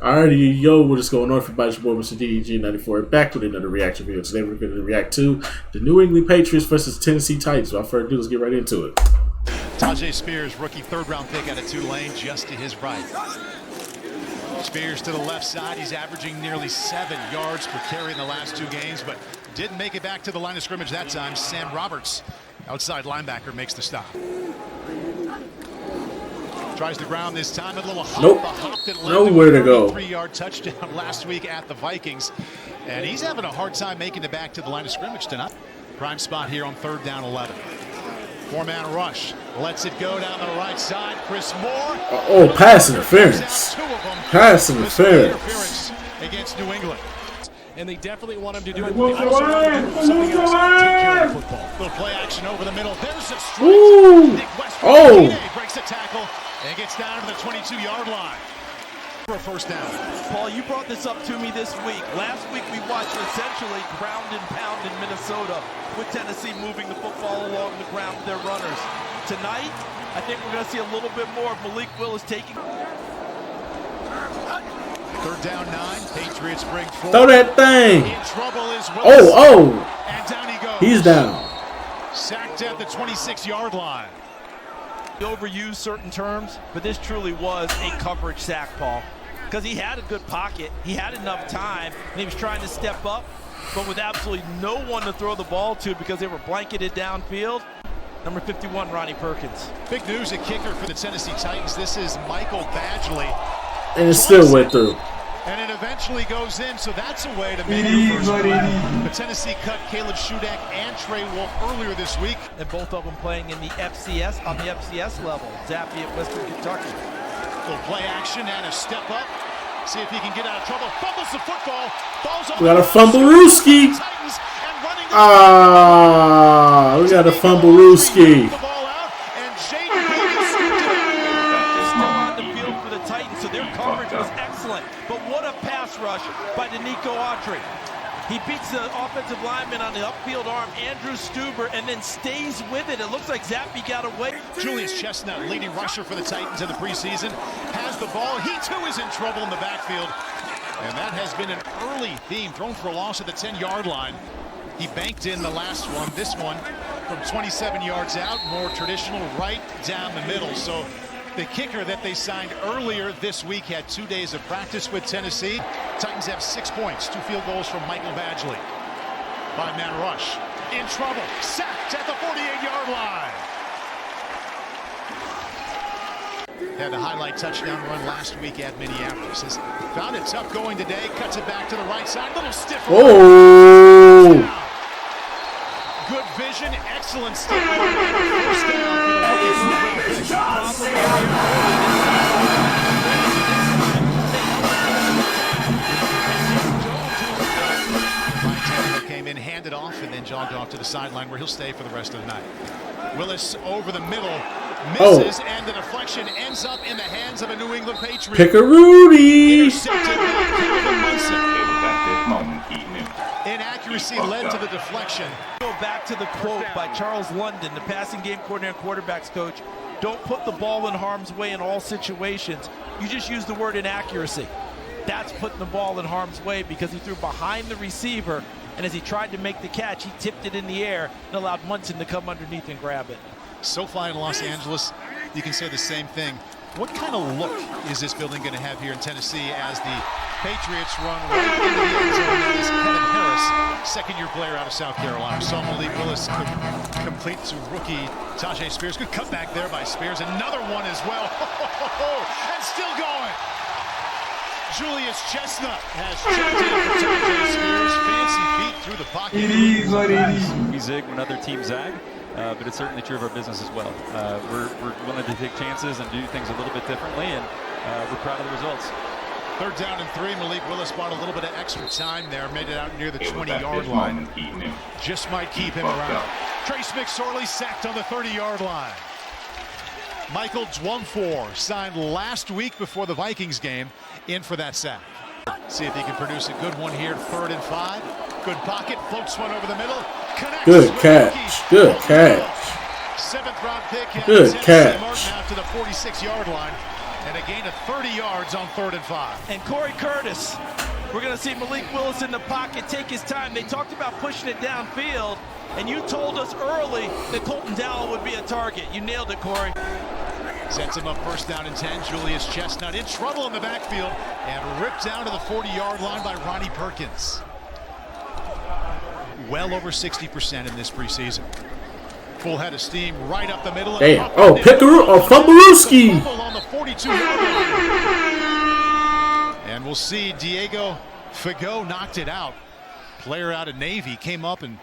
Alrighty, yo, what is going on? Everybody, it's your boy Mr. DEG94 back with another reaction video. Today we're going to react to the New England Patriots versus Tennessee Titans. Without further ado, let's get right into it. Tajay Spears, rookie third-round pick out of Tulane, just to his right. Spears to the left side. He's averaging nearly 7 yards per carry in the last 2 games, but didn't make it back to the line of scrimmage that time. Sam Roberts, outside linebacker, makes the stop. Tries the ground this time. A little hop, nope. A hop that led Nowhere to go. 3-yard touchdown last week at the Vikings. And he's having a hard time making it back to the line of scrimmage tonight. Prime spot here on 3rd down 11. 4-man rush. Lets it go down the right side. Chris Moore. Pass interference. Pass interference against New England. And they definitely want him to do it. They also want him to do something else. Take care of football. Little play action over the middle. There's a strike. Nick Westbrook breaks a tackle and gets down to the 22-yard line for a first down. Paul, you brought this up to me this week. Last week we watched essentially ground and pound in Minnesota with Tennessee moving the football along the ground with their runners. Tonight, I think we're going to see a little bit more of Malik Willis taking. 3rd down 9. Patriots bring 4. Throw that thing. In trouble is Willis. And down he goes. He's down. Sacked at the 26-yard line. Overuse certain terms, but this truly was a coverage sack, Paul, because he had a good pocket, he had enough time, and he was trying to step up, but with absolutely no one to throw the ball to because they were blanketed downfield. Number 51, Ronnie Perkins. Big news, a kicker for the Tennessee Titans. This is Michael Badgley. And it still went through. And it eventually goes in, so that's a way to make it first round. But Tennessee cut Caleb Shudak and Trey Wolf earlier this week. And both of them playing in the FCS, on the FCS level. Zappy at Western Kentucky. Little play action and a step up. See if he can get out of trouble. Fumbles the football. Falls We got a fumble-rooski. We got a fumble-rooski. So their coverage was excellent. But what a pass rush by Danico Autry. He beats the offensive lineman on the upfield arm, Andrew Stuber, and then stays with it. It looks like Zappy got away. Julius Chestnut, leading rusher for the Titans in the preseason, has the ball. He too is in trouble in the backfield. And that has been an early theme, thrown for a loss at the 10-yard line. He banked in the last one. This one from 27 yards out, more traditional right down the middle. So the kicker that they signed earlier this week had 2 days of practice with Tennessee. Titans have 6 points, 2 field goals from Michael Badgley. 5-man rush. In trouble. Sacked at the 48-yard line. Had the highlight touchdown run last week at Minneapolis. Has found it tough going today. Cuts it back to the right side. Little stiff. Good vision. Excellent stick. First down. Came in, handed off, and then jogged off to the sideline where he'll stay for the rest of the night. Willis over the middle, misses, and the deflection ends up in the hands of a New England Patriot. Pick-a-Rudy. Intercepted by Calvin Munson. Inaccuracy led to the deflection. Go back to the quote by Charles London, the passing game coordinator and quarterbacks coach. Don't put the ball in harm's way in all situations. You just use the word inaccuracy. That's putting the ball in harm's way because he threw behind the receiver, and as he tried to make the catch, he tipped it in the air and allowed Munson to come underneath and grab it. SoFi in Los Angeles, you can say the same thing. What kind of look is this building going to have here in Tennessee as the Patriots run right into the end zone? That is Kevin Harris, second-year player out of South Carolina. Saw Malik Willis complete to rookie Tajay Spears. Good cutback there by Spears. Another one as well. And still going. Julius Chestnut has checked in for Tajay Spears. Fancy feet through the pocket. It is what it is. We zig when other teams zag. But it's certainly true of our business as well. We're willing to take chances and do things a little bit differently, and we're proud of the results. 3rd down and 3. Malik Willis bought a little bit of extra time there, made it out near the 20-yard line. Just might keep him around. Trace McSorley sacked on the 30-yard line. Michael Dwumfor signed last week before the Vikings game, in for that sack. See if he can produce a good one here. 3rd and 5. Good pocket, floats one over the middle. Good catch. Good catch. 7th round pick. Good catch. Martin out to the 46-yard line. And a gain of 30 yards on 3rd and 5. And Corey Curtis, we're going to see Malik Willis in the pocket take his time. They talked about pushing it downfield, and you told us early that Colton Dowell would be a target. You nailed it, Corey. Sets him up 1st down and 10. Julius Chestnut in trouble in the backfield and ripped down to the 40-yard line by Ronnie Perkins. Well over 60% in this preseason. Full head of steam right up the middle. Damn. Oh, Pickaroo or Fumblerooski. On the 42-yard line. And we'll see Diego Figo knocked it out. Player out of Navy came up and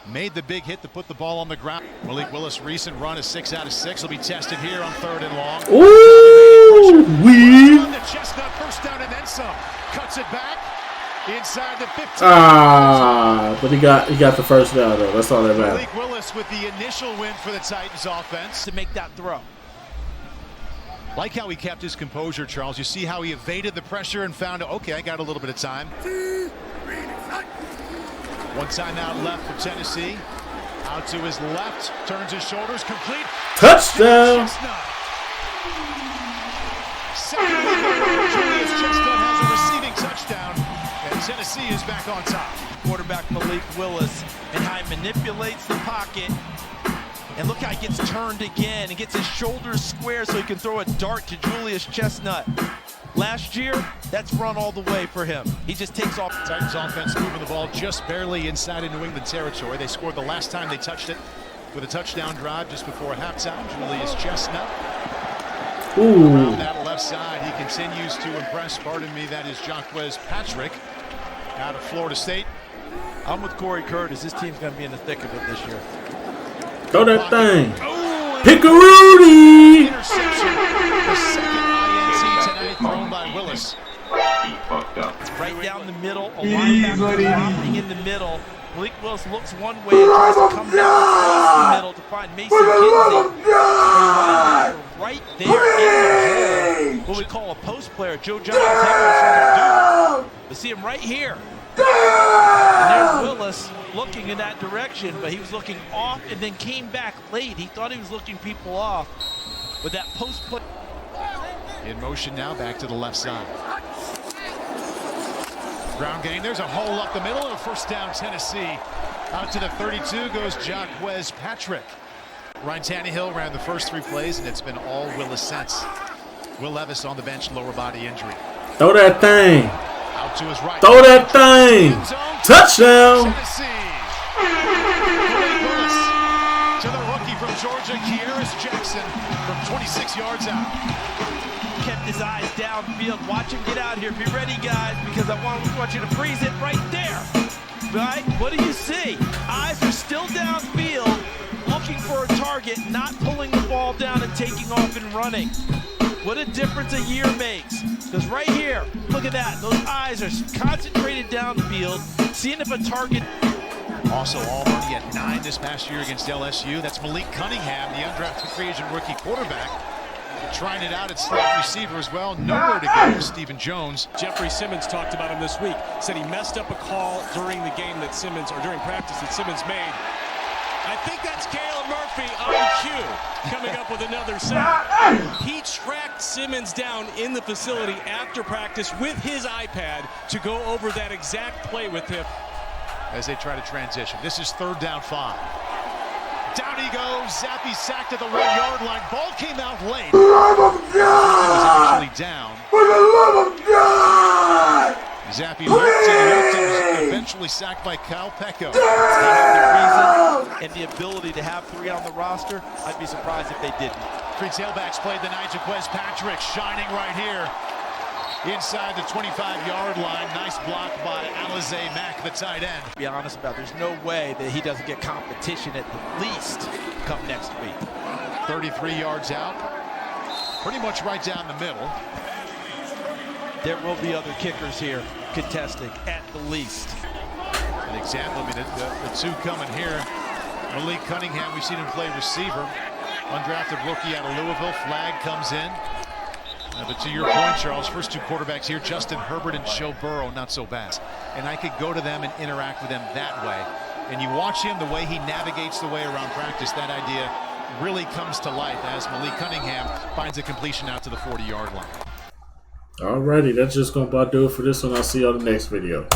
made the big hit to put the ball on the ground. Malik Willis' recent run is 6 out of 6. He'll be tested here on 3rd and long. Ooh, weave. Chestnut 1st down and then some. Cuts it back inside the 15. But he got the 1st down though. That's all that matters. Malik Willis with the initial win for the Titans offense To make that throw. Like how he kept his composure, Charles. You see how he evaded the pressure and found, okay, I got a little bit of time. One timeout left for Tennessee. Out to his left, turns his shoulders, complete. Touchdown. Julius Chestnut has a receiving touchdown, and Tennessee is back on top. Quarterback Malik Willis, and how he manipulates the pocket. And look how he gets turned again and gets his shoulders square so he can throw a dart to Julius Chestnut. Last year, that's run all the way for him. He just takes off. Titans offense moving the ball just barely inside of New England territory. They scored the last time they touched it with a touchdown drive just before halftime. Julius Chestnut. Ooh. Around that left side, he continues to impress. Pardon me, that is Jaquez Patrick out of Florida State. I'm with Corey Curtis. This team's going to be in the thick of it this year. Throw that thing. Pickaroonie. Interception. The second INT tonight thrown by Willis. Right down the middle. A linebacker dropping in the middle. Malik Willis looks one way and tries to come down across the middle to find Mason Kinsey. Right there in the hole. What we call a post player. Joe Johnson trying to do. But see him right here. And there's Willis looking in that direction, but he was looking off and then came back late. He thought he was looking people off. But that post play. In motion now, back to the left side. Ground game, there's a hole up the middle, and a 1st down Tennessee. Out to the 32 goes Jaquez Patrick. Ryan Tannehill ran the first 3 plays, and it's been all Willis since. Will Levis on the bench, lower body injury. Throw that thing. Out to his right. Throw that thing. Touchdown. Tennessee. Malik Willis to the rookie from Georgia, Kearis Jackson, from 26 yards out. Kept his eyes downfield. Watch him get out here. Be ready, guys, because I want you to freeze it right there. Right? What do you see? Eyes are still downfield, looking for a target, not pulling the ball down and taking off and running. What a difference a year makes. Because right here, look at that. Those eyes are concentrated downfield, seeing if a target. Also, Auburn, he had 9 this past year against LSU. That's Malik Cunningham, the undrafted free agent rookie quarterback. Trying it out at slot receiver as well. Nowhere to go. Stephen Jones. Jeffrey Simmons talked about him this week. Said he messed up a call during the game that Simmons, or during practice that Simmons made. I think that's Caleb Murphy on cue, coming up with another sack. He tracked Simmons down in the facility after practice with his iPad to go over that exact play with him. As they try to transition. This is 3rd down 5. Down he goes. Zappe sacked at the 1-yard line. Ball came out late. For the love of God! He was actually down. For the love of God! Zappe looked and was eventually sacked by Kyle Pecco. They have the reason and the ability to have 3 on the roster. I'd be surprised if they didn't. 3 tailbacks played the night. Jaquez Patrick shining right here. Inside the 25-yard line. Nice block by Alize Mack, the tight end. Be honest about it, there's no way that he doesn't get competition at the least come next week. 33 yards out. Pretty much right down the middle. There will be other kickers here contesting at the least. An example, I mean, the 2 coming here. Malik Cunningham, we've seen him play receiver. Undrafted rookie out of Louisville. Flag comes in. But to your point, Charles, first 2 quarterbacks here, Justin Herbert and Joe Burrow, not so bad. And I could go to them and interact with them that way. And you watch him, the way he navigates the way around practice, that idea really comes to life as Malik Cunningham finds a completion out to the 40-yard line. Alrighty, that's just going to about do it for this one. I'll see you on the next video.